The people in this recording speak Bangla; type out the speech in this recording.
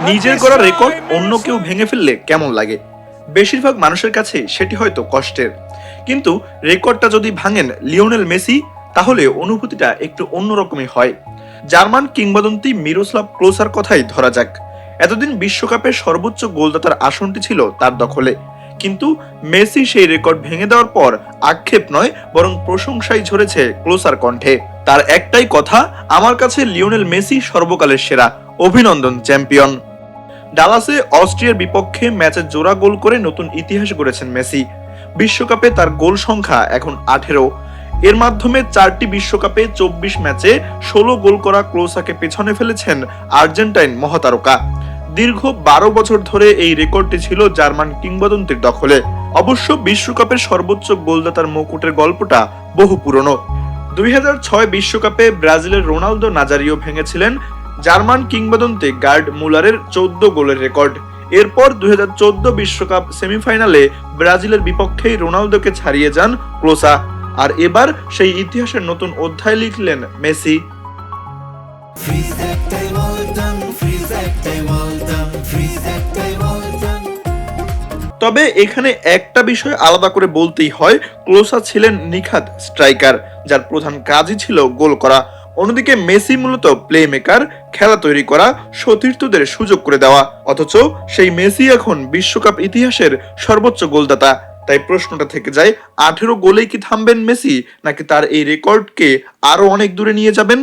নিজের গড়া রেকর্ড অন্য কেউ ভেঙে ফেললে কেমন লাগে? বেশিরভাগ মানুষের কাছে সেটি হয়তো কষ্টের, কিন্তু রেকর্ডটা যদি ভাঙেন লিওনেল মেসি, তাহলে অনুভূতিটা একটু অন্যরকমই হয়। জার্মান কিংবদন্তি মিরোস্লাভ ক্লোসার কথাই ধরা যাক। এতদিন বিশ্বকাপের সর্বোচ্চ গোলদাতার আসনটি ছিল তার দখলে, কিন্তু মেসি সেই রেকর্ড ভেঙে দেওয়ার পর আক্ষেপ নয়, বরং প্রশংসাই ঝরেছে ক্লোসার কণ্ঠে। তার একটাই কথা, আমার কাছে লিওনেল মেসি সর্বকালের সেরা, অভিনন্দন চ্যাম্পিয়ন। ডালাসে অস্ট্রিয়ার বিপক্ষে ম্যাচে জোড়া গোল করে নতুন ইতিহাস গড়েছেন মেসি। বিশ্বকাপে তার গোল সংখ্যা এখন 18। এর মাধ্যমে 4টি বিশ্বকাপে 24 ম্যাচে 16 গোল করা ক্লোসাকে পেছনে ফেলেছেন আর্জেন্টাইন মহাতারকা। দীর্ঘ 12 বছর ধরে এই রেকর্ডটি ছিল জার্মান কিংবদন্তির দখলে। অবশ্য বিশ্বকাপের সর্বোচ্চ গোলদাতার মুকুটের গল্পটা বহু পুরনো। 2006 বিশ্বকাপে ব্রাজিলের রোনালদো নাজারিও ভেঙেছিলেন জার্মান কিংবদন্তি গার্ড মুলারের 14 গোলের রেকর্ড। এরপর 2014 বিশ্বকাপ সেমিফাইনালে ব্রাজিলের বিপক্ষেই রোনালদোকে ছাড়িয়ে যান ক্লোসা। আর এবার সেই ইতিহাসের নতুন অধ্যায় লিখলেন মেসি। তবে এখানে একটা বিষয় আলাদা করে বলতেই হয়, ক্লোসা ছিলেন নিখাত স্ট্রাইকার, যার প্রধান কাজই ছিল গোল করা। অন্যদিকে মেসি মূলত প্লে মেকার, খেলা তৈরি করা, সতীর্থদের সুযোগ করে দেওয়া। অথচ সেই মেসি এখন বিশ্বকাপ ইতিহাসের সর্বোচ্চ গোলদাতা। তাই প্রশ্নটা থেকে যায়, 18 গোলেই কি থামবেন মেসি, নাকি তার এই রেকর্ডকে আরো অনেক দূরে নিয়ে যাবেন?